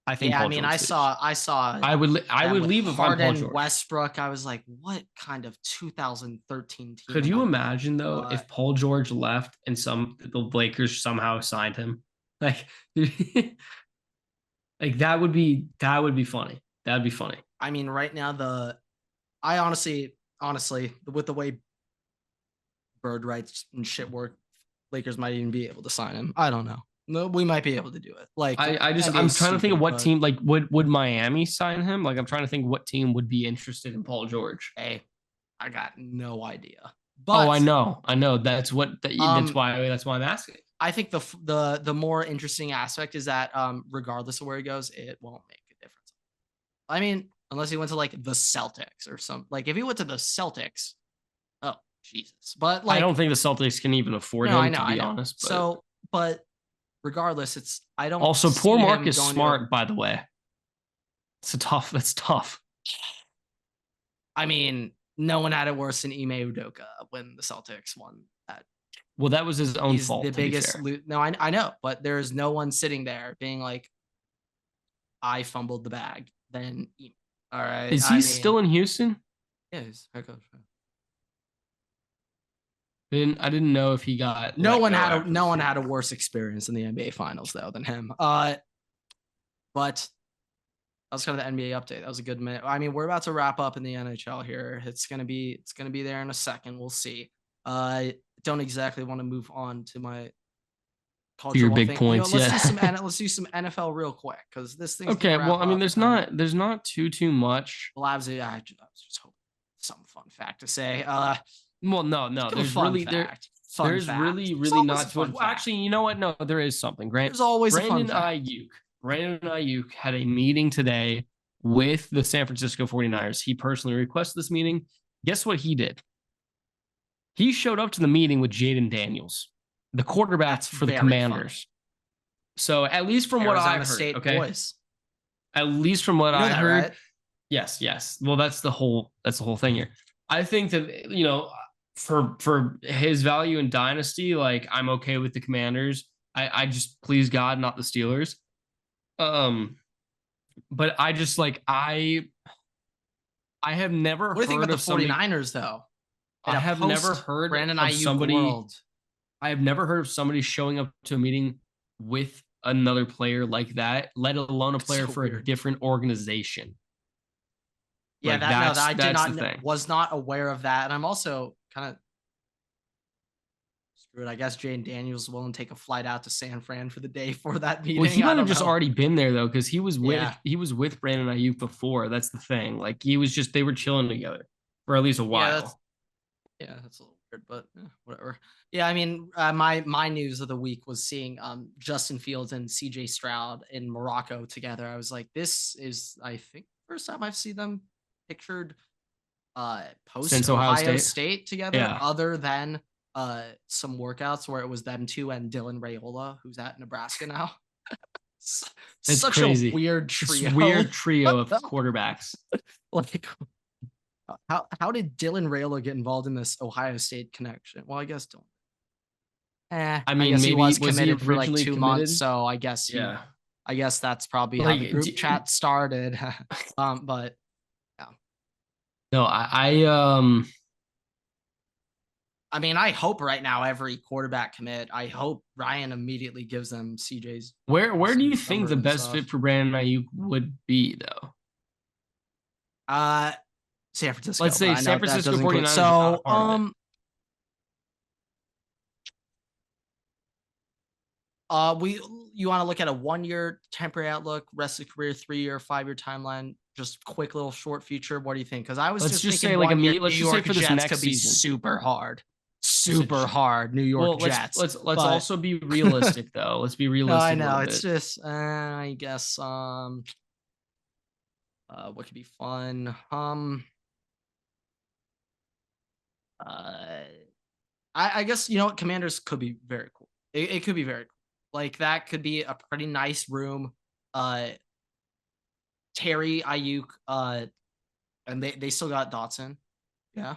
I think. Yeah, Paul I mean, George leaves. I saw. I would leave if I'm Paul Harden, George. Westbrook. I was like, what kind of 2013 team? Could you imagine though if Paul George left and the Lakers somehow signed him? Like, like that would be funny. That would be funny. I mean, right now I honestly, with the way bird rights and shit work, Lakers might even be able to sign him. I don't know. No, we might be able to do it. Like, I'm trying to think of what team. Like, would Miami sign him? Like, I'm trying to think what team would be interested in Paul George. Hey, I got no idea. But I know. That's why I'm asking. I think the more interesting aspect is that regardless of where he goes, it won't make a difference. I mean, unless he went to like the Celtics or something. Like if he went to the Celtics, oh Jesus! But like, I don't think the Celtics can even afford him. To be honest. But. So, but regardless, I don't. Also, poor Marcus Smart, by the way. That's tough. I mean, no one had it worse than Ime Udoka when the Celtics won that. Well, that was his own fault. The biggest. No, I know, but there's no one sitting there being like, I fumbled the bag. Then, all right. Is he still in Houston? Yeah, he's head coach. I didn't know if he got. No one had a worse experience in the NBA Finals though than him. But that was kind of the NBA update. That was a good minute. I mean, we're about to wrap up in the NHL here. It's gonna be there in a second. We'll see. I don't exactly want to move on to my your big points. Let's do some NFL real quick because this thing. Okay. Well, I mean, there's not too much. Well, I was just hoping some fun fact to say. Well, no. There's really not too much. Actually, you know what? No, there is something. Grant. There's always Brandon Ayuk had a meeting today with the San Francisco 49ers. He personally requested this meeting. Guess what he did? He showed up to the meeting with Jaden Daniels, the quarterback for the Commanders. Funny. So at least from what I heard, State boys. At least from what I heard, right? Yes. Well, that's the whole thing here. I think that for his value in dynasty, like I'm okay with the Commanders. I just please God, not the Steelers. But I just like I have never heard what do you think about of the 49ers though. I have never heard of somebody. I have never heard of somebody showing up to a meeting with another player like that, let alone a player for a different organization. Yeah, like I was not aware of that, and I'm also kind of screwed. I guess Jaden Daniels will willing to take a flight out to San Fran for the day for that meeting. Well, he might have just already been there though, because he was with Brandon Ayuk before. That's the thing. Like they were chilling together for at least a while. Yeah, that's a little weird, but whatever. Yeah, I mean, my news of the week was seeing Justin Fields and CJ Stroud in Morocco together. I was like, this is, I think, first time I've seen them pictured post since Ohio State together, other than some workouts where it was them two and Dylan Raiola, who's at Nebraska now. It's such crazy. A weird trio. It's weird trio of quarterbacks. Like, how did Dylan Raiola get involved in this Ohio State connection? Well, I guess don't. I mean, he was committed for like 2 months, so I guess I guess that's probably how the group chat started. But yeah. No, I mean, I hope right now every quarterback commit. I hope Ryan immediately gives them CJ's. Where do you think the best fit for Brandon Ayuk would be though? San Francisco. Let's say San Francisco 49ers. So, you want to look at a 1-year temporary outlook, rest of career, 3-year, 5-year timeline, just quick little short future. What do you think? Because I was let's just say like let's just say for this next season, super hard. New York Jets. Let's also be realistic though. Let's be realistic. No, I know it's just I guess What could be fun? I guess you know what, Commanders could be very cool. It could be very cool. Like that could be a pretty nice room. Uh, Terry, Ayuk, and they still got Dotson. Yeah,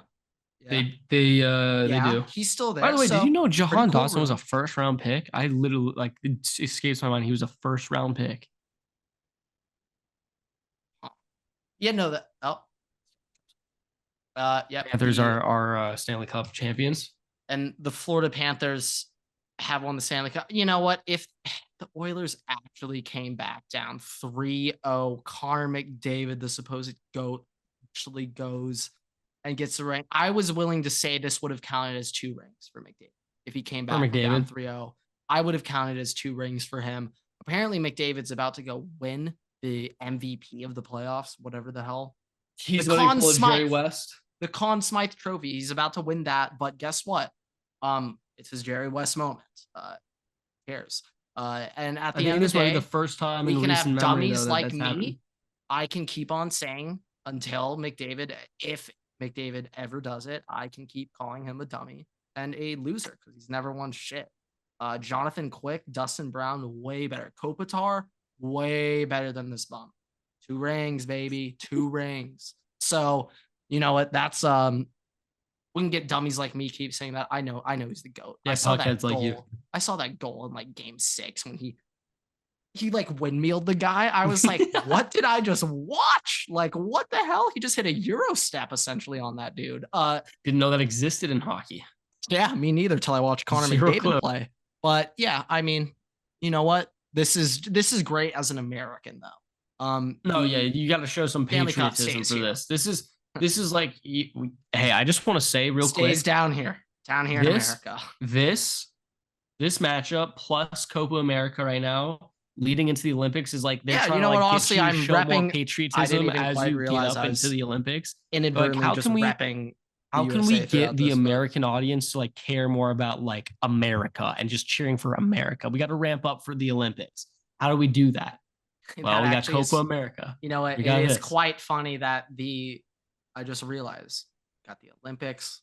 yeah, They yeah. do. He's still By there. the way, did you So know pretty Jahan cool Dawson was a room. first round pick? I literally like it escapes my mind. He was a first round pick. Yeah, no, that. Oh, yep. Panthers are Stanley Cup champions. And the Florida Panthers have won the Stanley Cup. You know what? If the Oilers actually came back down 3-0, Connor McDavid, the supposed GOAT, actually goes and gets the ring. I was willing to say this would have counted as 2 rings for McDavid. If he came For back from down McDavid. 3-0, I would have counted as 2 rings for him. Apparently, McDavid's about to go win the MVP of the playoffs, whatever the hell. He's The going Conn to pull Jerry Smythe. West. The Conn Smythe Trophy. He's about to win that, but guess what? It's his Jerry West moment. Who cares? And at I the think end this of the might day, be the first time we in can recent have memory dummies though like that's me. happened. I can keep on saying until McDavid, if McDavid ever does it, I can keep calling him a dummy and a loser because he's never won shit. Jonathan Quick, Dustin Brown, way better. Kopitar, way better than this bum. 2 rings, baby, 2 rings. So you know what? That's we can get dummies like me keep saying that. I know he's the GOAT. Yeah, I saw that puckheads goal. like you. I saw that goal in like game 6 when he like windmilled the guy. I was like, what did I just watch? Like, what the hell? He just hit a Euro step essentially on that dude. Didn't know that existed in hockey. Yeah, me neither till I watched Connor McDavid play. But yeah, I mean, you know what? This is great as an American though. No, yeah, you got to show some patriotism for this. This is like, hey, I just want to say real quick, down here in America. This matchup plus Copa America right now, leading into the Olympics, is like they're trying to like honestly, get you I'm to show repping more patriotism as you get up into the Olympics. Inadvertently, like, how can we get the American audience to like care more about like America and just cheering for America? We got to ramp up for the Olympics. How do we do that? Well, we got Copa America. You know what? It is quite funny that I just realized got the Olympics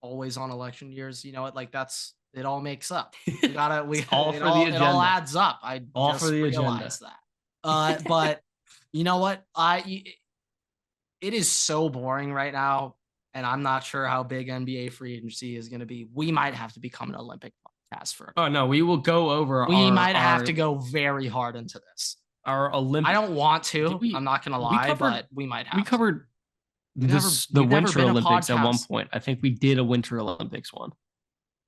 always on election years. You know what? Like that's it all makes up. It all adds up. I all just for the realized agenda. That. But you know what? It is so boring right now, and I'm not sure how big NBA free agency is going to be. We might have to become an Olympic podcast for. Oh no, we will go over. We might have to go very hard into this. Our Olympic. I don't want to. I'm not going to lie, but we might have. We covered the Winter Olympics at one point. I think we did a Winter Olympics one.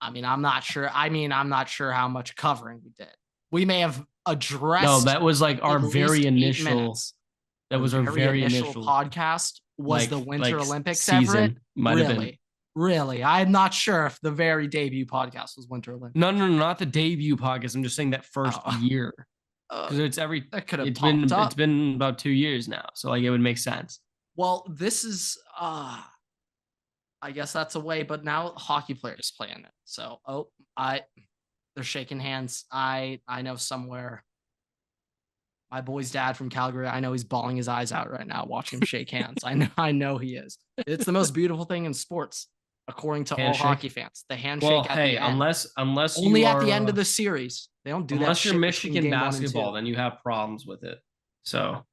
I mean, I'm not sure. I'm not sure how much covering we did. We may have addressed. No, that was like our very initial. That was our very initial podcast. Was the Winter Olympics season? Might have been. Really, I'm not sure if the very debut podcast was Winter Olympics. No, not the debut podcast. I'm just saying that first year. Because it's been about 2 years now, so like it would make sense. Well, this is I guess that's a way, but now hockey players play in it. So they're shaking hands. I know somewhere my boy's dad from Calgary, I know he's bawling his eyes out right now watching him shake hands. I know he is. It's the most beautiful thing in sports, according to all hockey fans. The handshake at the end. Unless only you at the end of the series. They don't do that. Unless you're Michigan basketball, then you have problems with it. So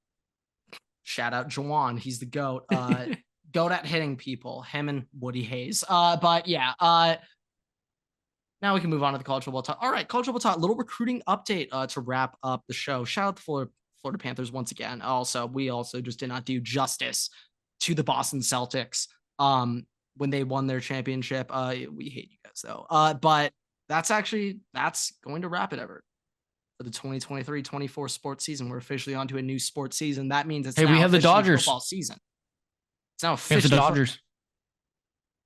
shout out Juwan. He's the GOAT. GOAT at hitting people. Him and Woody Hayes. But yeah. Now we can move on to the college football talk. All right, college football talk. Little recruiting update to wrap up the show. Shout out the Florida Panthers once again. We also just did not do justice to the Boston Celtics when they won their championship. We hate you guys though. But that's going to wrap it ever for the 2023-24 sports season. We're officially on to a new sports season. That means it's we have the Dodgers football season. It's now officially the Dodgers.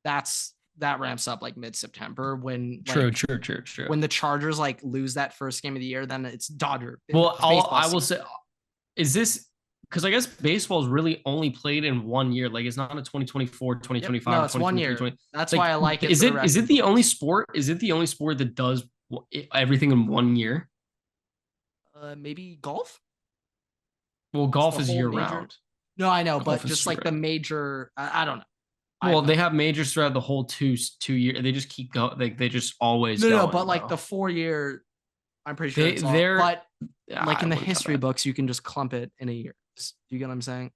That ramps up like mid-September when true. When the Chargers like lose that first game of the year, then it's Dodger. Well, I will say, is this because I guess baseball is really only played in 1 year. Like it's not a 2024, 2025. No, it's 1 year. That's why I like it. Is it the only sport? Is it the only sport that does everything in 1 year? Maybe golf. Well, golf is year round. No, I know, but Golf is just like the rare. major, I don't know. Well, they have majors throughout the whole 2 years. They just keep going. They just always no, going, but like the bro. 4 year, I'm pretty sure They it's all. they're But like I in the wouldn't count history that. books, you can just clump it in a year. Do you get what I'm saying?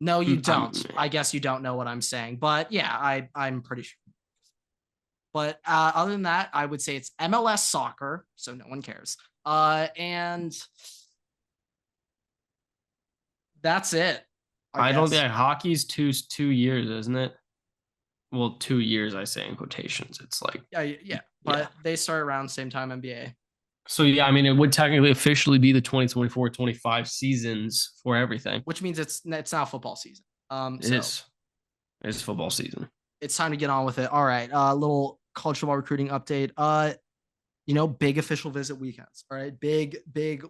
No, you Mm, don't. I guess you don't know what I'm saying, but yeah, I'm pretty sure. But other than that, I would say it's MLS soccer, so no one cares. And that's it, I I don't guess. think hockey's 2 years, isn't it? Well, 2 years, I say in quotations. It's like, Yeah, yeah. but they start around the same time NBA, So yeah, I mean, it would technically officially be the 2024-25 seasons for everything. which means it's now football season. It So is. It's football season. it's time to get on with it. All right, little college football recruiting update. Big official visit weekends. All right, big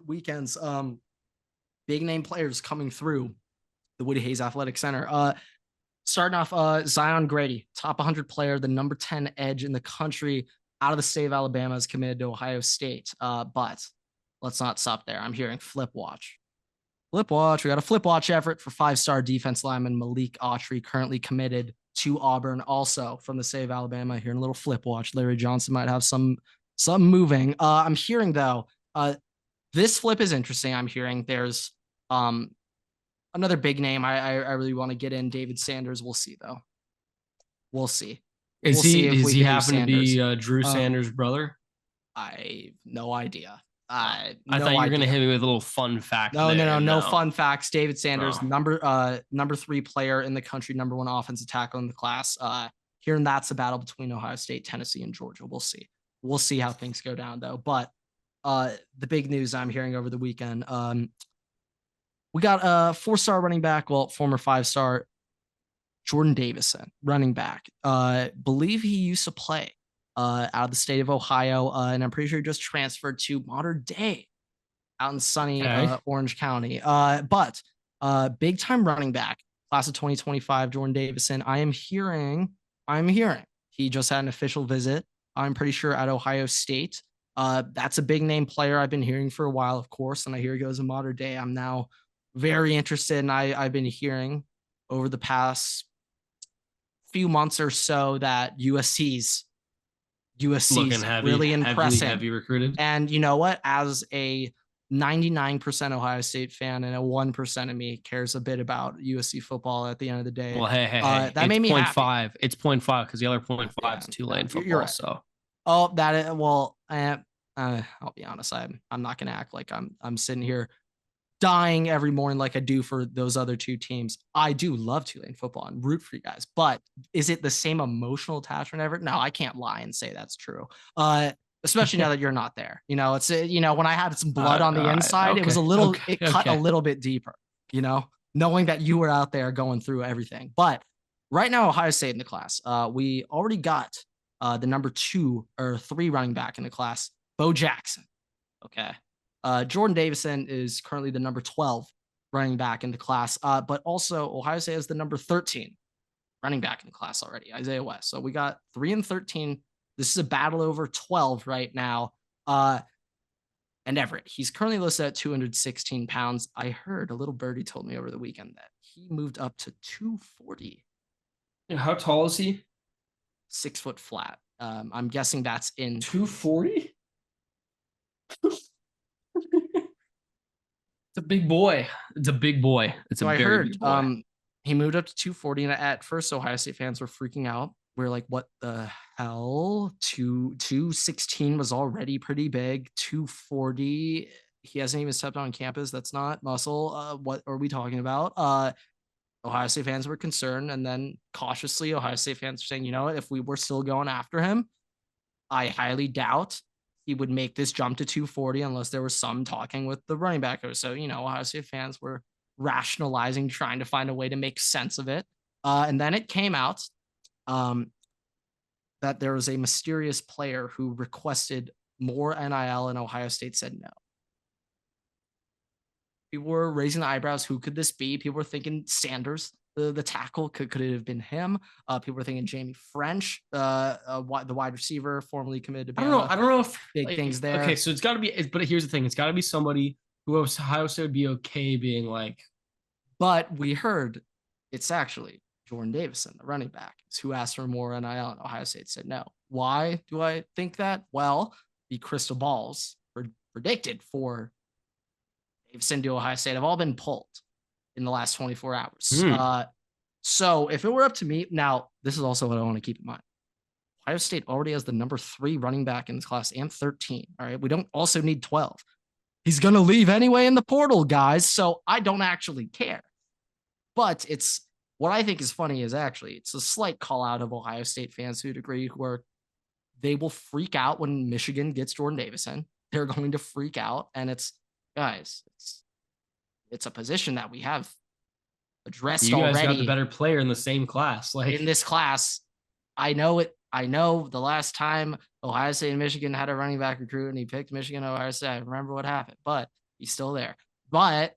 weekends. Big name players coming through the Woody Hayes Athletic Center. Starting off, Zion Grady, top 100 player, the number 10 edge in the country, out of the state of Alabama, is committed to Ohio State. But let's not stop there. I'm hearing flip watch. Flip watch. We got a flip watch effort for 5-star defense lineman Malik Autry, currently committed to Auburn, also from the state of Alabama. Hearing a little flip watch. Larry Johnson might have some moving. I'm hearing though, this flip is interesting. I'm hearing there's another big name I really want to get in, David Sanders. We'll see though. We'll see. Is We'll see he? if Does we he can do happen to be Sanders. Drew Sanders' brother? I no idea. I thought No you were gonna idea. hit me with a little fun fact No, no, there. no, no No. fun facts. David Sanders, Oh. number 3 player in the country, number 1 offensive tackle in the class. Hearing that's a battle between Ohio State, Tennessee, and Georgia. We'll see. We'll see how things go down though. But the big news I'm hearing over the weekend, we got a 4-star running back, well, former 5-star Jordan Davison, running back. Believe he used to play out of the state of Ohio, and I'm pretty sure he just transferred to modern day out in sunny Okay. Orange County. But big time running back, class of 2025, Jordan Davison. I'm hearing he just had an official visit. I'm pretty sure at Ohio State. That's a big name player I've been hearing for a while, of course, and I hear he goes in modern day. I'm now very interested, and I've been hearing over the past few months or so that USC's Looking heavy, really impressing. heavy recruited. And you know what? As a 99% Ohio State fan and a 1% of me cares a bit about USC football at the end of the day. Well, hey, that it's made me happy. 0.5. It's 0.5 because the other 0.5 is Tulane football. You're right. So, that is, well, I'll be honest. I'm not gonna act like I'm sitting here dying every morning like I do for those other 2 teams. I do love Tulane football and root for you guys, but is it the same emotional attachment ever? No, I can't lie and say that's true. Especially now that you're not there. It's when I had some blood on the inside, okay, it was it cut a little bit deeper, knowing that you were out there going through everything. But right now, Ohio State in the class, we already got the number 2 or 3 running back in the class, Bo Jackson. Okay. Jordan Davison is currently the number 12 running back in the class, but also Ohio State has the number 13 running back in the class already, Isaiah West. So we got 3 and 13. This is a battle over 12 right now. And Everett, he's currently listed at 216 pounds. I heard a little birdie told me over the weekend that he moved up to 240. And how tall is he? 6 foot flat. I'm guessing that's in 240. It's a big boy. It's a big boy. It's a very big boy. He moved up to 240, and at first Ohio State fans were freaking out. We're like, what the hell? 216 was already pretty big. 240, he hasn't even stepped on campus. That's not muscle. What are we talking about? Ohio State fans were concerned, and then cautiously Ohio State fans were saying, if we were still going after him, I highly doubt he would make this jump to 240 unless there was some talking with the running back. So, Ohio State fans were rationalizing, trying to find a way to make sense of it. And then it came out that there was a mysterious player who requested more NIL, and Ohio State said no. People were raising the eyebrows. Who could this be? People were thinking Sanders, the tackle. Could it have been him? People were thinking Jamie French, the wide receiver, formerly committed to Bama. I don't know if big things there. Okay, so it's got to be. But here's the thing: it's got to be somebody who Ohio State would be okay being like, But we heard it's actually Jordan Davison, the running back, who asked for more NIL, and Ohio State said no. Why do I think that? Well, the crystal balls predicted for Davison to Ohio State have all been pulled in the last 24 hours. So if it were up to me, now this is also what I want to keep in mind. Ohio State already has the number 3 running back in this class and 13. All right. We don't also need 12. He's going to leave anyway in the portal, guys. So I don't actually care. But it's what I think is funny is actually it's a slight call out of Ohio State fans to a degree where they will freak out when Michigan gets Jordan Davison. They're going to freak out. And it's, guys, it's a position that we have addressed already. You guys got the better player in the same class. Like in this class, I know it. I know the last time Ohio State and Michigan had a running back recruit and he picked Michigan Ohio State. I remember what happened, but he's still there. But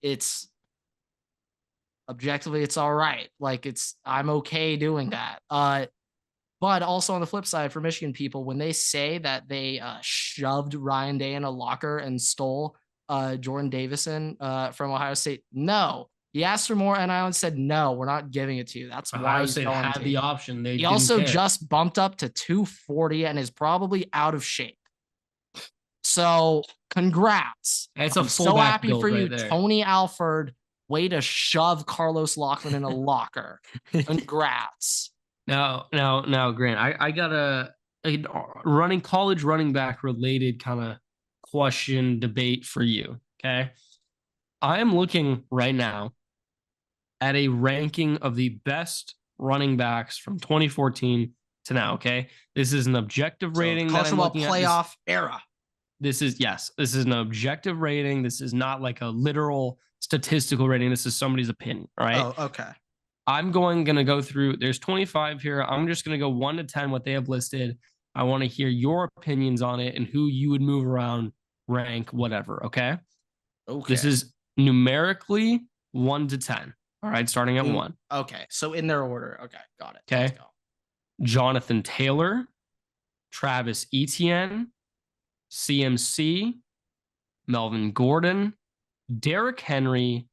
it's objectively, it's all right. Like I'm okay doing that. But also on the flip side for Michigan people, when they say that they shoved Ryan Day in a locker and stole Jordan Davison from Ohio State, no. He asked for more, and I said, no, we're not giving it to you. That's why Ohio State had the option. He also care. just bumped up to 240 and is probably out of shape. So congrats. It's I'm so happy for you, Tony Alford. Way to shove Carlos Loughlin in a locker. Congrats. Now, Grant, I got a college running back related kind of question debate for you. Okay. I am looking right now at a ranking of the best running backs from 2014 to now. Okay. This is an objective rating. College football playoff era. This is an objective rating. This is not like a literal statistical rating. This is somebody's opinion. All right. Oh, okay. I'm going to go through, there's 25 here. I'm just going to go 1 to 10, what they have listed. I want to hear your opinions on it and who you would move around, rank, whatever. Okay. Okay. This is numerically 1 to 10. All right. Starting at 1. Okay. So in their order. Okay. Got it. Okay. Jonathan Taylor, Travis Etienne, CMC, Melvin Gordon, Derrick Henry,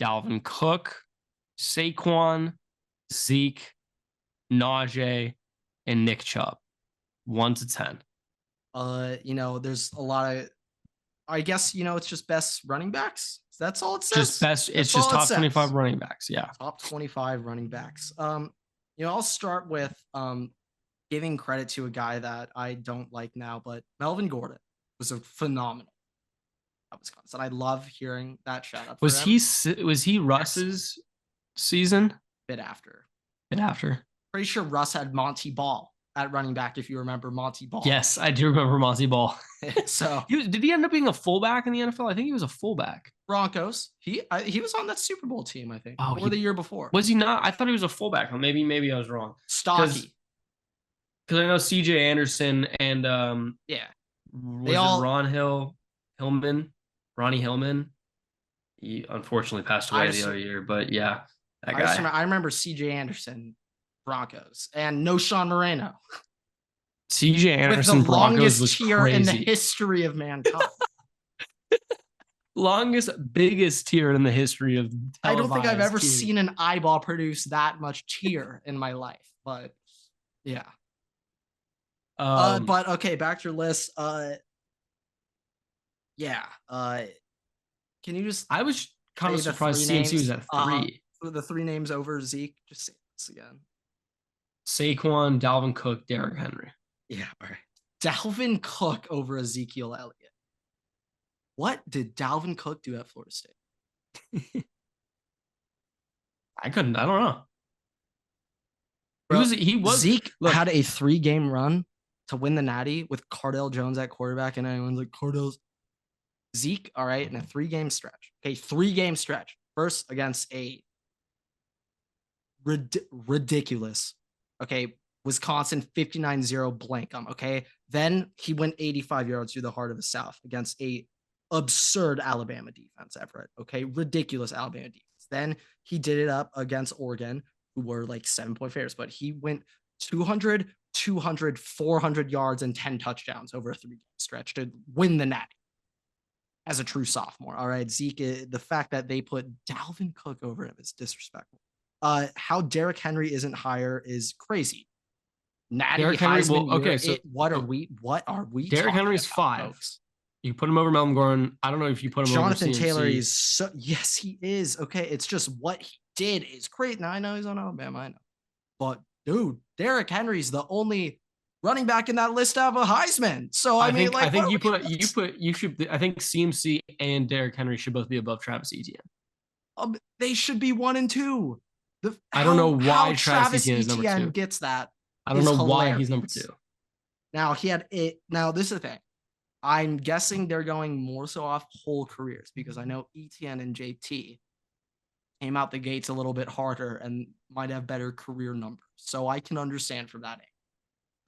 Dalvin Cook, Saquon, Zeke, Najee, and Nick Chubb. 1 to 10. There's a lot of, I guess, it's just best running backs. That's all it says. Just best. It's just top 25 running backs. Yeah. Top 25 running backs. I'll start with giving credit to a guy that I don't like now, but Melvin Gordon was a phenomenal at Wisconsin. I love hearing that shout out. Was he Russ's season? Bit after. Pretty sure Russ had Monty Ball at running back, if you remember Monty Ball. Yes, I do remember Monty Ball. So did he end up being a fullback in the NFL? I think he was a fullback. Broncos. He was on that Super Bowl team, I think, or the year before. Was he not? I thought he was a fullback. Maybe I was wrong. Stocky. Because I know CJ Anderson and Ronnie Hillman. He unfortunately passed away the other year, but yeah, that guy. I remember CJ Anderson, Broncos, and no Sean Moreno. CJ Anderson, with the Broncos longest was tier crazy. in the history of mankind. Biggest tier in the history of televised. I don't think I've ever seen an eyeball produce that much tier in my life, but yeah. But okay, back to your list. Can you just? I was kind of surprised CMC was at 3. The 3 names over Zeke. Just say this again. Saquon, Dalvin Cook, Derrick Henry. Yeah, all right. Dalvin Cook over Ezekiel Elliott. What did Dalvin Cook do at Florida State? I don't know. Zeke had a 3-game run to win the Natty with Cardale Jones at quarterback, and everyone's like, Zeke, all right, in a 3-game stretch. Okay, 3-game stretch. First against a ridiculous, okay, Wisconsin 59-0 blank 'em, okay? Then he went 85 yards through the heart of the South against a absurd Alabama defense, Everett, okay? Ridiculous Alabama defense. Then he did it up against Oregon, who were like 7-point favorites, but he went 200, 400 yards and 10 touchdowns over a 3-game stretch to win the Natty. as a true sophomore. All right, Zeke. The fact that they put Dalvin Cook over him is disrespectful. How Derrick Henry isn't higher is crazy. Natty Derrick Henry. Heisman Well, okay, year. so What are we? What are we Derrick talking Henry's about, 5. folks? You put him over Melvin Gordon. I don't know if you put him over Jonathan CMC. Taylor is so yes, he is. Okay, it's just what he did is great. Now I know he's on Alabama, I know. But dude, Derrick Henry's the only running back in that list to have a Heisman. So I mean, like, I think you should. I think CMC and Derrick Henry should both be above Travis Etienne. they should be 1 and 2. I don't know why how Travis Etienne is number 2. Gets that. I don't know why he's number 2. Now he had it. Now this is the thing. I'm guessing they're going more so off whole careers because I know Etienne and JT came out the gates a little bit harder and might have better career numbers. So I can understand from that.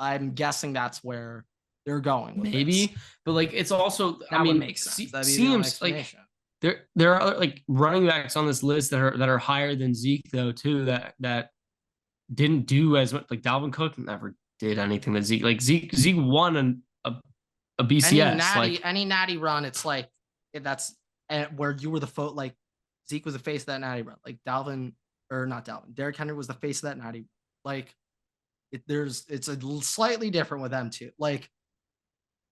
I'm guessing that's where they're going. Maybe, but like it's also that would make sense. That seems like there are like running backs on this list that are higher than Zeke though too that didn't do as much. Like Dalvin Cook never did anything that Zeke won a BCS. Any natty run, it's like that's where you were the like Zeke was the face of that natty run. Like Derrick Henry was the face of that natty. Like it's a slightly different with them too. Like,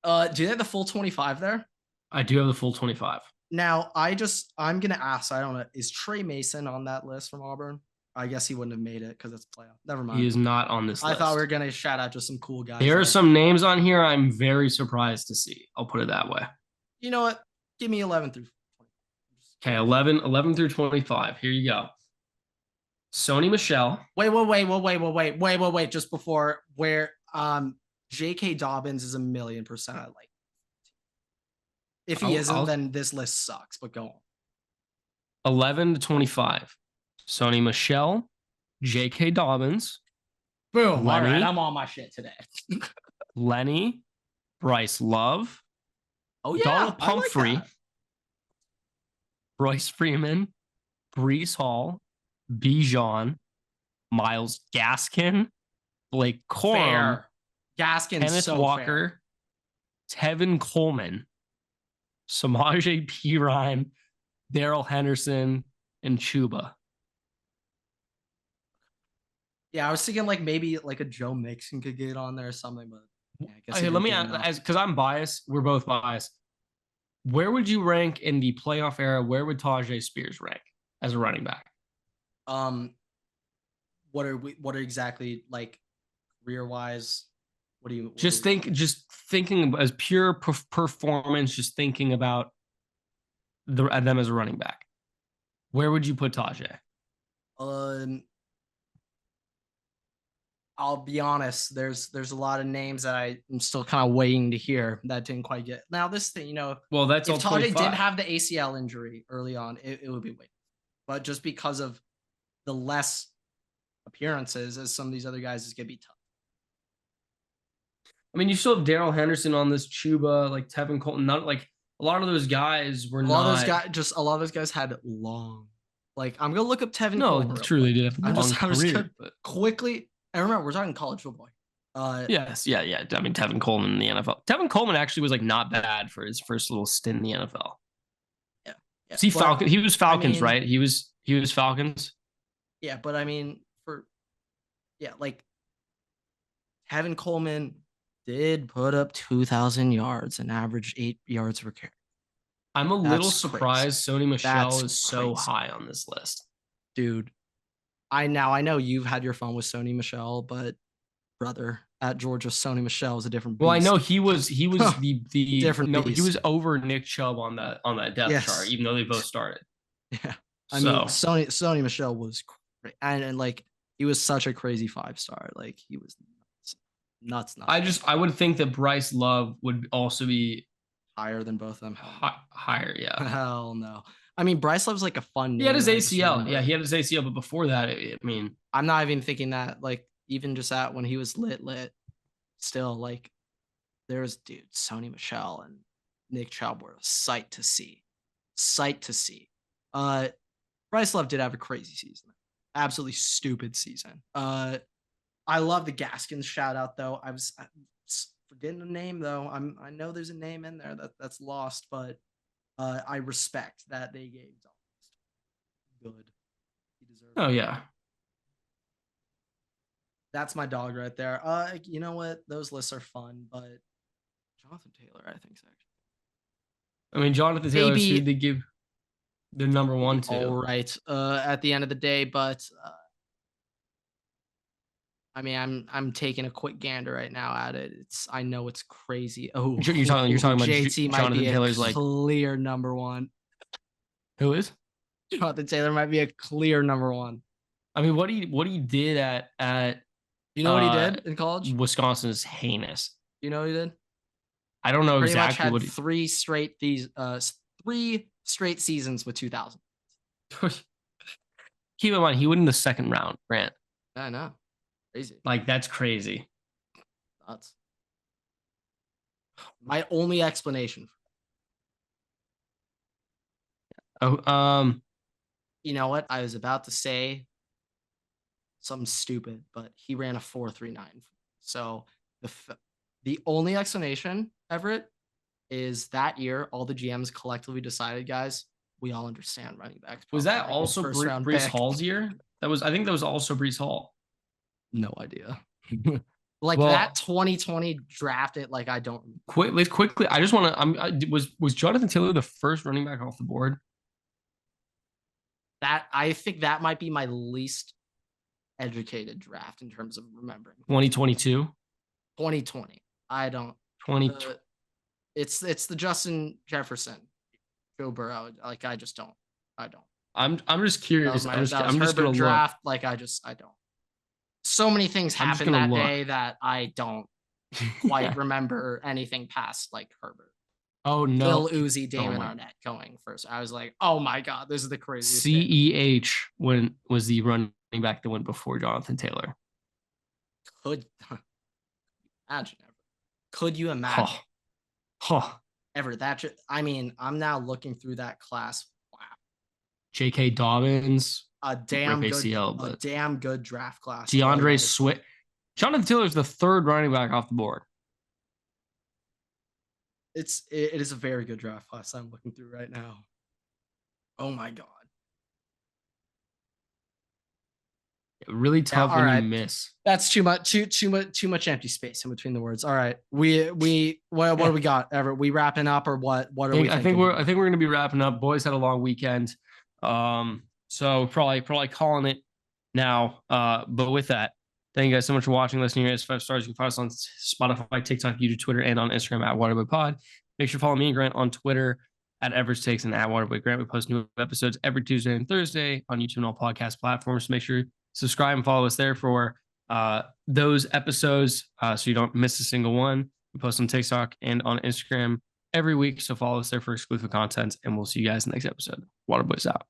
do they have the full 25 there? I do have the full 25. Now I'm gonna ask. I don't know. Is Trey Mason on that list from Auburn? I guess he wouldn't have made it because it's playoff. Never mind. He is not on this list. I thought we were gonna shout out just some cool guys. There are some names on here I'm very surprised to see. I'll put it that way. You know what? Give me 11 through 20. Okay, 11 through 25. Here you go. Sony Michel. Wait. Just before where J.K. Dobbins is 1,000,000% I like. If he isn't, then this list sucks. But go on. 11 to 25. Sony Michel, J.K. Dobbins. Boom. Lenny, all right, I'm on my shit today. Lenny, Bryce Love. Oh, yeah. Donald Pumphrey. Like Bryce Freeman, Breece Hall, Bijan, Myles Gaskin, Blake Corum, Kenneth Walker, Tevin Coleman, Samaje Perine, Darrell Henderson, and Chuba. Yeah, I was thinking like maybe like a Joe Mixon could get on there or something, but yeah, I guess okay, let me ask, because I'm biased. We're both biased. Where would you rank in the playoff era? Where would Tajay Spears rank as a running back? What are exactly like career wise? Just thinking as pure performance, just thinking about them as a running back. Where would you put Tajay? I'll be honest. There's a lot of names that I'm still kind of waiting to hear that didn't quite get. Now this thing, well, that's if all. Tajay did have the ACL injury early on, it would be waiting. But just because of the less appearances as some of these other guys, is gonna be tough. I mean, you still have Darrell Henderson on this, Chuba, like Tevin Coleman. Not like a lot of those guys were not. A lot of those guys had long. Like I'm gonna look up Tevin. No, Coleman truly did have I'm long just career. But quickly. And remember, we're talking college football. Yes, yeah. I mean, Tevin Coleman in the NFL. Tevin Coleman actually was like not bad for his first little stint in the NFL. Yeah. See, Falcon. He was Falcons, right? He was Falcons. Yeah, but I mean, like Tevin Coleman did put up 2,000 yards and averaged 8 yards per carry. I'm a little surprised Sony Michel is so high on this list, dude. I know you've had your fun with Sony Michel, but brother, at Georgia, Sony Michel is a different beast. Well, I know he was the different. No, beast. He was over Nick Chubb on that depth chart, even though they both started. Yeah, I mean, Sony Michel was great, and like he was such a crazy 5-star. Like he was nuts. I would think that Bryce Love would also be higher than both of them. Higher, yeah. Hell no. I mean, Bryce Love's like a fun name. He had his ACL. Yeah, he had his ACL, but before that, I mean, I'm not even thinking that. Like, even just that when he was lit, still like there's Sony Michel and Nick Chubb were a sight to see. Bryce Love did have a crazy season, absolutely stupid season. I love the Gaskins shout out though. I'm forgetting the name though. I know there's a name in there that's lost, but I respect that they gave Good. He deserves Oh it. yeah. That's my dog right there. You know what? Those lists are fun, but Jonathan Taylor, I think, is actually I mean, Jonathan Taylor's who maybe they give the number one all to. right. At the end of the day, but I mean, I'm taking a quick gander right now at it. I know it's crazy. Oh, You're talking about JT might Jonathan be a Taylor's like clear number one. who is? Jonathan Taylor might be a clear number one. I mean, what he did at You know what he did in college? Wisconsin is heinous. You know what he did? I don't know Pretty much exactly had what three straight seasons with 2,000. Keep in mind, he went in the second round, Grant. I know. Crazy. Like, that's crazy. Nuts. My only explanation. Oh, You know what? I was about to say something stupid, but he ran a 4.39. So the only explanation, Everett, is that year all the GMs collectively decided, guys, we all understand running backs. was that also Brees pick. Hall's year? I think that was also Brees Hall. No idea. Like Well, that 2020 drafted, like I don't. Quickly. I just want to. Was Jonathan Taylor the first running back off the board? That I think that might be my least educated draft in terms of remembering. 2022. 2020. I don't. 20. It's the Justin Jefferson, Joe Burrow. Like I just don't. I don't. I'm just curious. I'm just gonna draft. Like I don't. So many things happened that day that I don't quite remember anything past like Herbert. Oh no, Bill Uzi, Damon Arnett going first. I was like, oh my god, this is the craziest. CEH was the running back that went before Jonathan Taylor. Could imagine ever? Could you imagine? Ever that? I mean, I'm now looking through that class. Wow. J.K. Dobbins. A damn good ACL, but a damn good draft class. DeAndre Swift. Jonathan Taylor is the third running back off the board. It is a very good draft class I'm looking through right now. Oh my god. Really tough when you miss. That's too much empty space in between the words. All right. What do we got? Ever we wrapping up or what? What are we thinking? I think we're gonna be wrapping up. Boys had a long weekend. So probably calling it now. But with that, thank you guys so much for watching, listening. Here's 5 stars. You can find us on Spotify, TikTok, YouTube, Twitter, and on Instagram at WaterboyPod. Make sure to follow me and Grant on Twitter at Everest Takes and at Waterboy Grant. We post new episodes every Tuesday and Thursday on YouTube and all podcast platforms. So make sure you subscribe and follow us there for those episodes so you don't miss a single one. We post on TikTok and on Instagram every week. So follow us there for exclusive content, and we'll see you guys in the next episode. Waterboys out.